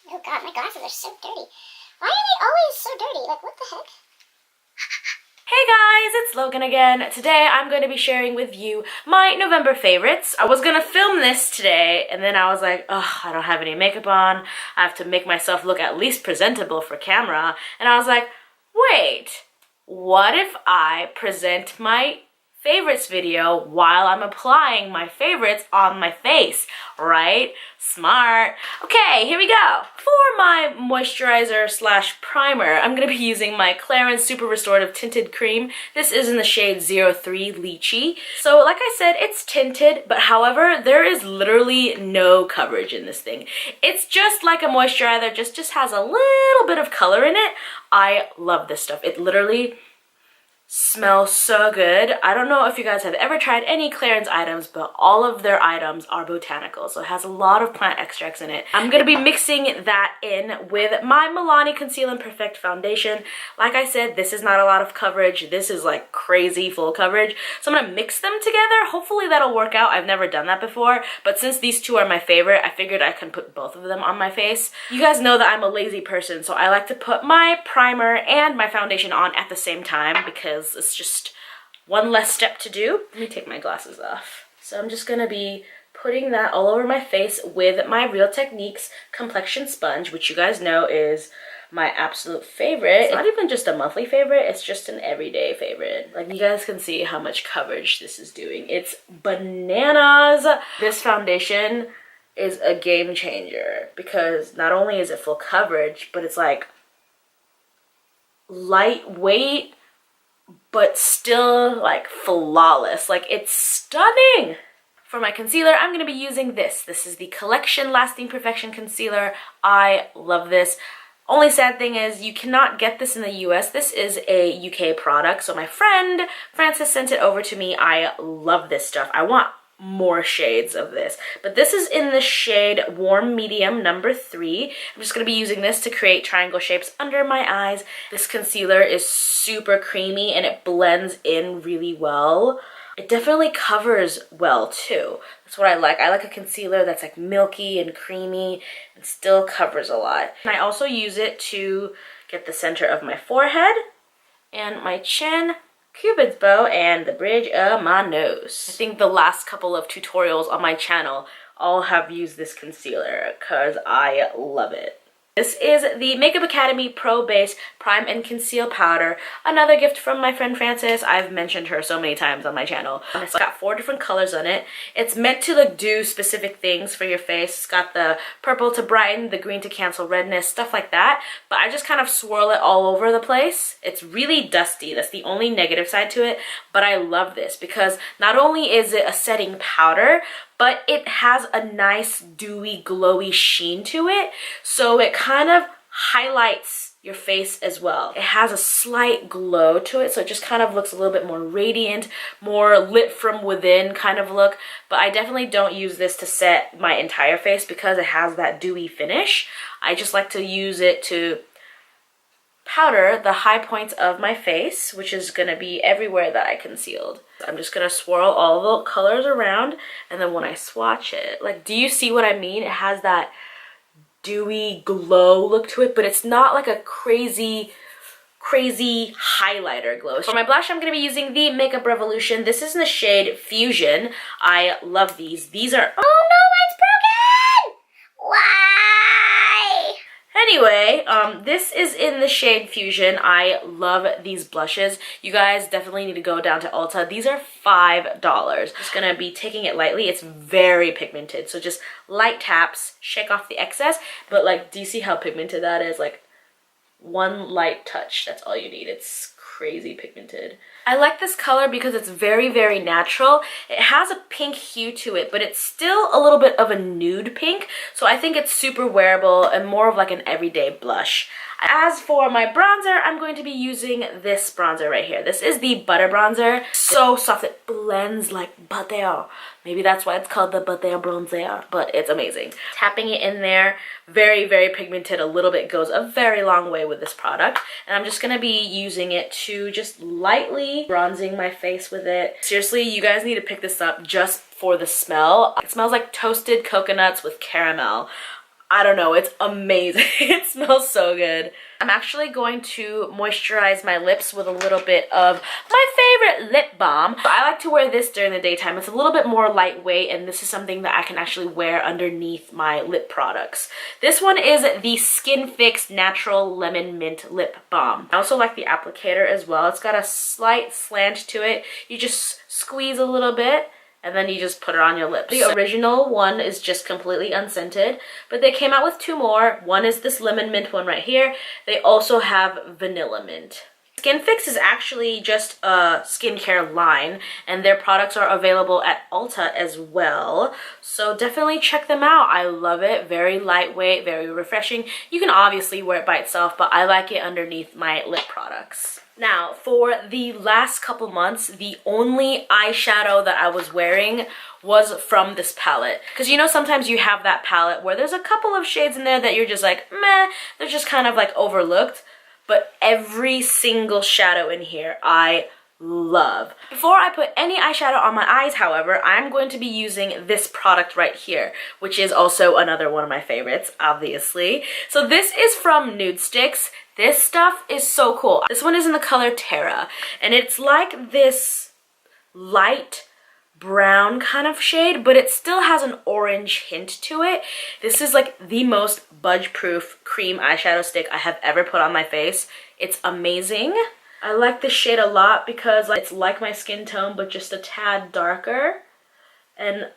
Oh god, my glasses are so dirty. Why are they always so dirty? Like, what the heck? Hey guys, it's Logan again. Today I'm going to be sharing with you my November favorites. I was going to film this today and then I was like, ugh, I don't have any makeup on. I have to make myself look at least presentable for camera. And I was like, wait, what if I present my favorites video while I'm applying my favorites on my face, right? Smart. Okay, here we go. For my moisturizer slash primer, I'm going to be using my Clarins Super Restorative Tinted Cream. This is in the shade 03 Lychee. So like I said, it's tinted, but however, there is literally no coverage in this thing. It's just like a moisturizer, just has a little bit of color in it. I love this stuff. It literally smells so good. I don't know if you guys have ever tried any Clarins items, but all of their items are botanical, so it has a lot of plant extracts in it. I'm gonna be mixing that in with my Milani Conceal and Perfect foundation. Like I said, this is not a lot of coverage. This is like crazy full coverage. So I'm gonna mix them together. Hopefully that'll work out. I've never done that before, but since these two are my favorite, I figured I can put both of them on my face. You guys know that I'm a lazy person, so I like to put my primer and my foundation on at the same time because it's just one less step to do. Let me take my glasses off. So I'm just gonna be putting that all over my face with my Real Techniques complexion sponge, which you guys know is my absolute favorite. It's not even just a monthly favorite, it's just an everyday favorite. Like, you guys can see how much coverage this is doing. It's bananas. This foundation is a game changer because not only is it full coverage, but it's like lightweight, but still like flawless. Like, it's stunning. For my concealer, I'm going to be using this. This is the Collection Lasting Perfection Concealer. I love this. Only sad thing is you cannot get this in the US. This is a UK product. So my friend Frances sent it over to me. I love this stuff. I want more shades of this, but this is in the shade Warm Medium number 3. I'm just going to be using this to create triangle shapes under my eyes. This concealer is super creamy and it blends in really well. It definitely covers well too. That's what I like. I like a concealer that's like milky and creamy and still covers a lot. And I also use it to get the center of my forehead and my chin, Cupid's bow, and the bridge of my nose. I think the last couple of tutorials on my channel all have used this concealer because I love it. This is the Makeup Academy Pro Base Prime and Conceal Powder. Another gift from my friend Frances. I've mentioned her so many times on my channel. It's got 4 different colors on it. It's meant to like do specific things for your face. It's got the purple to brighten, the green to cancel redness, stuff like that. But I just kind of swirl it all over the place. It's really dusty. That's the only negative side to it. But I love this because not only is it a setting powder, but it has a nice dewy glowy sheen to it, so it kind of highlights your face as well. It has a slight glow to it, so it just kind of looks a little bit more radiant, more lit from within kind of look. But I definitely don't use this to set my entire face because it has that dewy finish. I just like to use it to powder the high points of my face, which is going to be everywhere that I concealed. I'm just going to swirl all the colors around, and then when I swatch it, like, do you see what I mean? It has that dewy glow look to it, but it's not like a crazy highlighter glow. For my blush, I'm going to be using the Makeup Revolution. This is in the shade Fusion. I love these. These are... Oh no, mine's broken! Why? Anyway, this is in the shade Fusion. I love these blushes. You guys definitely need to go down to Ulta. These are $5. Just gonna be taking it lightly. It's very pigmented, so just light taps, shake off the excess. But like, do you see how pigmented that is? Like, one light touch, that's all you need. It's crazy pigmented. I like this color because it's very, very natural. It has a pink hue to it, but it's still a little bit of a nude pink. So I think it's super wearable and more of like an everyday blush. As for my bronzer, I'm going to be using this bronzer right here. This is the Butter Bronzer. So soft, it blends like butter. Maybe that's why it's called the Butter Bronzer, but it's amazing. Tapping it in there, very, very pigmented. A little bit goes a very long way with this product. And I'm just gonna be using it to just lightly bronzing my face with it. Seriously, you guys need to pick this up just for the smell. It smells like toasted coconuts with caramel. I don't know, it's amazing. It smells so good. I'm actually going to moisturize my lips with a little bit of my favorite lip balm. I like to wear this during the daytime. It's a little bit more lightweight, and this is something that I can actually wear underneath my lip products. This one is the Skin Fix Natural Lemon Mint Lip Balm. I also like the applicator as well. It's got a slight slant to it. You just squeeze a little bit, and then you just put it on your lips. The original one is just completely unscented, but they came out with two more. One is this lemon mint one right here. They also have vanilla mint. Skin Fix is actually just a skincare line, and their products are available at Ulta as well. So definitely check them out. I love it. Very lightweight, very refreshing. You can obviously wear it by itself, but I like it underneath my lip products. Now, for the last couple months, the only eyeshadow that I was wearing was from this palette. Because you know, sometimes you have that palette where there's a couple of shades in there that you're just like, meh, they're just kind of like overlooked. But every single shadow in here, I love. Before I put any eyeshadow on my eyes, however, I'm going to be using this product right here, which is also another one of my favorites, obviously. So this is from Nudestix. This stuff is so cool. This one is in the color Terra, and it's like this light brown kind of shade, but it still has an orange hint to it. This is like the most budge-proof cream eyeshadow stick I have ever put on my face. It's amazing. I like this shade a lot because it's like my skin tone, but just a tad darker. And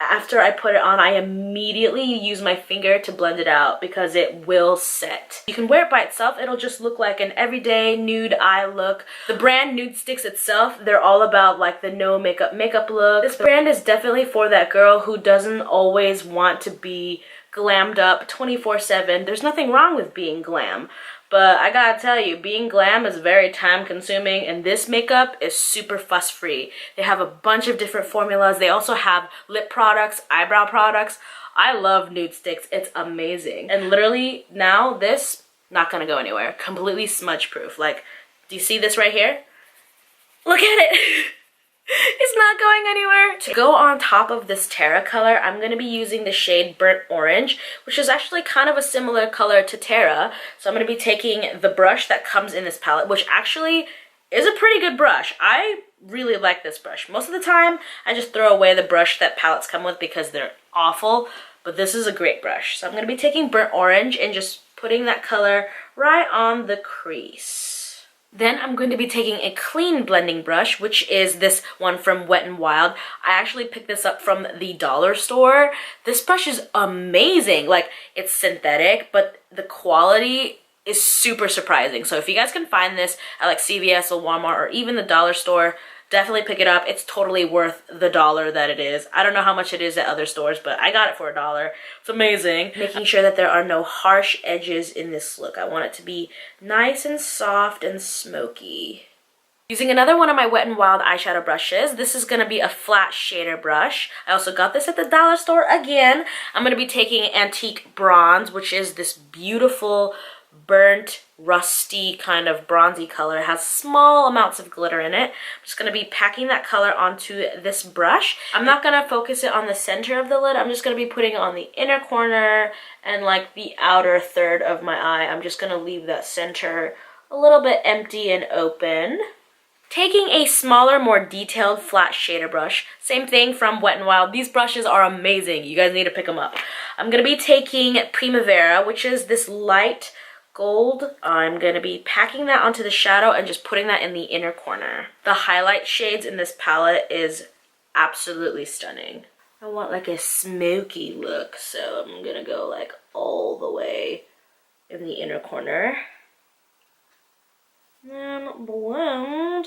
after I put it on, I immediately use my finger to blend it out because it will set. You can wear it by itself. It'll just look like an everyday nude eye look. The brand Nudestix itself, they're all about like the no makeup look. This brand is definitely for that girl who doesn't always want to be glammed up 24/7. There's nothing wrong with being glam. But I gotta tell you, being glam is very time consuming, and this makeup is super fuss free. They have a bunch of different formulas. They also have lip products, eyebrow products. I love Nudestix. It's amazing. And literally now this, not gonna go anywhere. Completely smudge proof. Like, do you see this right here? Look at it. It's not going anywhere. To go on top of this Terra color, I'm going to be using the shade Burnt Orange, which is actually kind of a similar color to Terra. So I'm going to be taking the brush that comes in this palette, which actually is a pretty good brush. I really like this brush. Most of the time, I just throw away the brush that palettes come with because they're awful, but this is a great brush. So I'm going to be taking Burnt Orange and just putting that color right on the crease. Then I'm going to be taking a clean blending brush, which is this one from Wet n Wild. I actually picked this up from the dollar store. This brush is amazing. Like, it's synthetic, but the quality is super surprising. So if you guys can find this at like CVS or Walmart or even the dollar store, definitely pick it up. It's totally worth the $1 that it is. I don't know how much it is at other stores, but I got it for $1. It's amazing. Making sure that there are no harsh edges in this look. I want it to be nice and soft and smoky. Using another one of my Wet n Wild eyeshadow brushes. This is going to be a flat shader brush. I also got this at the dollar store again. I'm going to be taking Antique Bronze, which is this beautiful burnt, rusty kind of bronzy color. It has small amounts of glitter in it. I'm just going to be packing that color onto this brush. I'm not going to focus it on the center of the lid. I'm just going to be putting it on the inner corner and like the outer third of my eye. I'm just going to leave that center a little bit empty and open. Taking a smaller, more detailed flat shader brush. Same thing from Wet n Wild. These brushes are amazing. You guys need to pick them up. I'm going to be taking Primavera, which is this light gold. I'm going to be packing that onto the shadow and just putting that in the inner corner. The highlight shades in this palette is absolutely stunning. I want like a smoky look, so I'm going to go like all the way in the inner corner. And blend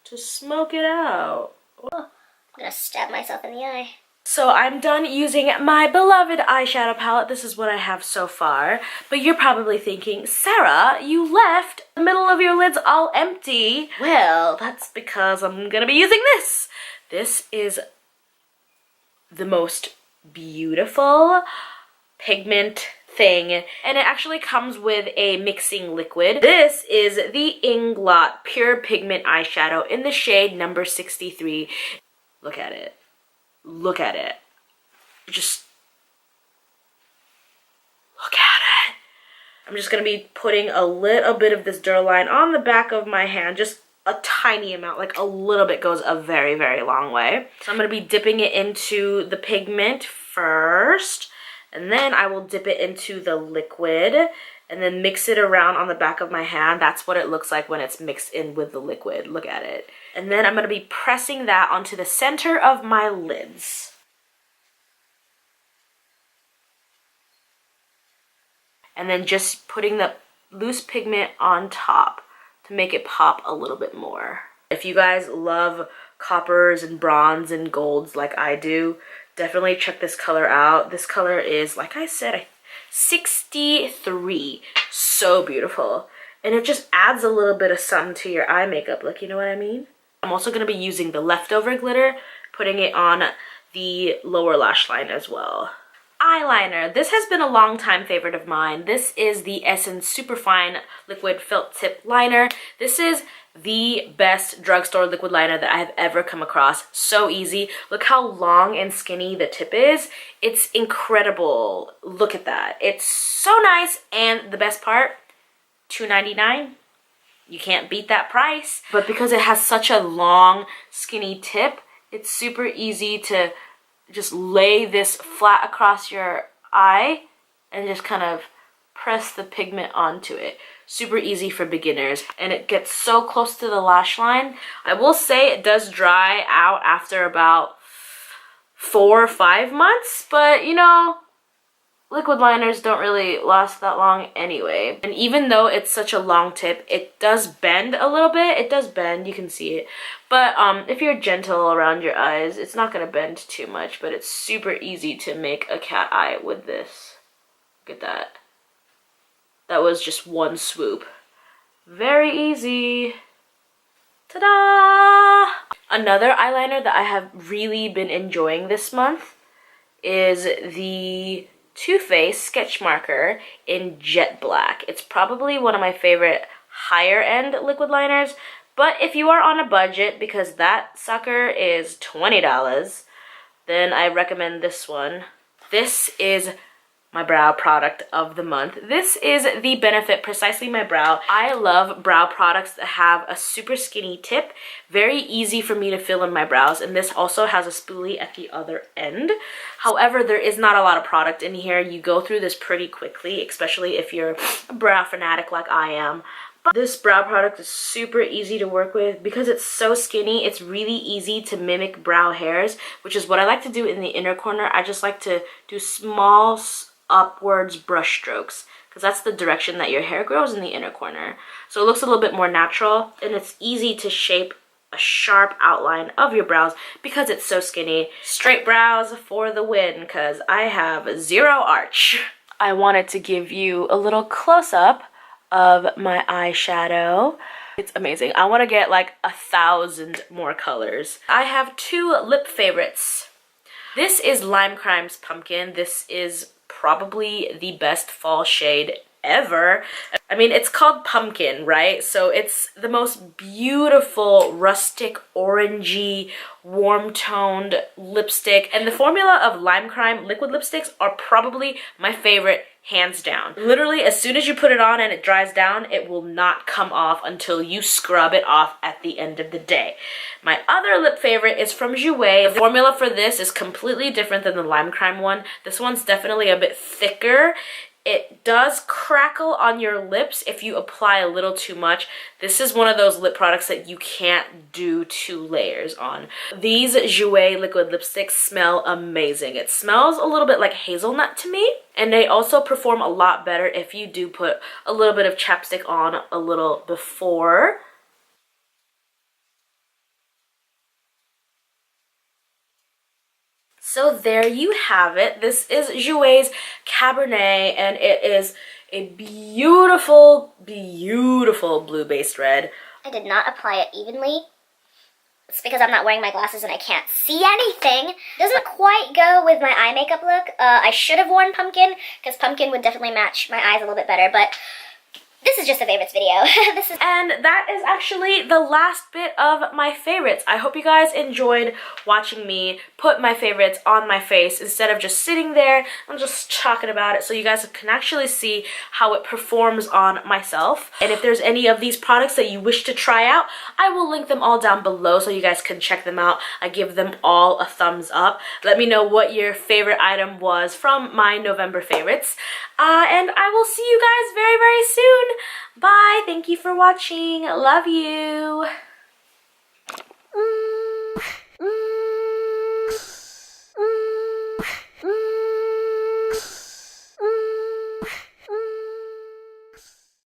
to smoke it out. Oh, I'm gonna stab myself in the eye. So I'm done using my beloved eyeshadow palette. This is what I have so far. But you're probably thinking, Sarah, you left the middle of your lids all empty. Well, that's because I'm gonna be using this. This is the most beautiful pigment thing, and it actually comes with a mixing liquid. This is the Inglot Pure Pigment Eyeshadow in the shade number 63. Look at it. Look at it. Just Look at it. I'm just going to be putting a little bit of this Duraline on the back of my hand, just a tiny amount, like a little bit goes a very, very long way. So I'm going to be dipping it into the pigment first, and then I will dip it into the liquid and then mix it around on the back of my hand. That's what it looks like when it's mixed in with the liquid. Look at it. And then I'm going to be pressing that onto the center of my lids. And then just putting the loose pigment on top to make it pop a little bit more. If you guys love coppers and bronze and golds like I do, definitely check this color out. This color is, like I said, 63. So beautiful. And it just adds a little bit of something to your eye makeup look, you know what I mean? I'm also going to be using the leftover glitter, putting it on the lower lash line as well. Eyeliner. This has been a long time favorite of mine. This is the Essence Superfine Liquid Felt Tip Liner. This is the best drugstore liquid liner that I have ever come across. So easy. Look how long and skinny the tip is. It's incredible. Look at that. It's so nice, and the best part, $2.99. You can't beat that price. But because it has such a long, skinny tip, it's super easy to just lay this flat across your eye and just kind of press the pigment onto it. Super easy for beginners, and it gets so close to the lash line. I will say it does dry out after about 4 or 5 months, but you know, liquid liners don't really last that long anyway. And even though it's such a long tip, it does bend a little bit. It does bend, you can see it. But if you're gentle around your eyes, it's not gonna bend too much, but it's super easy to make a cat eye with this. Look at that. That was just one swoop. Very easy. Ta-da! Another eyeliner that I have really been enjoying this month is the Too Faced Sketch Marker in Jet Black. It's probably one of my favorite higher end liquid liners, but if you are on a budget, because that sucker is $20, then I recommend this one. This is my brow product of the month. This is the Benefit Precisely My Brow. I love brow products that have a super skinny tip, very easy for me to fill in my brows, and this also has a spoolie at the other end. However, there is not a lot of product in here. You go through this pretty quickly, especially if you're a brow fanatic like I am. But this brow product is super easy to work with because it's so skinny. It's really easy to mimic brow hairs, which is what I like to do in the inner corner. I just like to do small upwards brush strokes because that's the direction that your hair grows in the inner corner. So it looks a little bit more natural, and it's easy to shape a sharp outline of your brows because it's so skinny. Straight brows for the win because I have zero arch. I wanted to give you a little close-up of my eyeshadow. It's amazing. I want to get like 1,000 more colors. I have 2 lip favorites. This is Lime Crimes Pumpkin. This is probably the best fall shade ever. I mean, it's called pumpkin, right? So it's the most beautiful rustic orangey warm toned lipstick, and the formula of Lime Crime liquid lipsticks are probably my favorite, hands down. Literally, as soon as you put it on and it dries down, it will not come off until you scrub it off at the end of the day. My other lip favorite is from Jouer. The formula for this is completely different than the Lime Crime one. This one's definitely a bit thicker. It does crackle on your lips if you apply a little too much. This is one of those lip products that you can't do 2 layers on. These Jouer liquid lipsticks smell amazing. It smells a little bit like hazelnut to me, and they also perform a lot better if you do put a little bit of chapstick on a little before. So there you have it. This is Jouer's Cabernet, and it is a beautiful, beautiful blue-based red. I did not apply it evenly. It's because I'm not wearing my glasses and I can't see anything. Doesn't quite go with my eye makeup look. I should have worn pumpkin because pumpkin would definitely match my eyes a little bit better, but This is just a favorites video. This is And that is actually the last bit of my favorites. I hope you guys enjoyed watching me put my favorites on my face instead of just sitting there and just talking about it, so you guys can actually see how it performs on myself. And if there's any of these products that you wish to try out, I will link them all down below so you guys can check them out. I give them all a thumbs up. Let me know what your favorite item was from my November favorites. And I will see you guys very, very soon. Bye. Thank you for watching. Love you.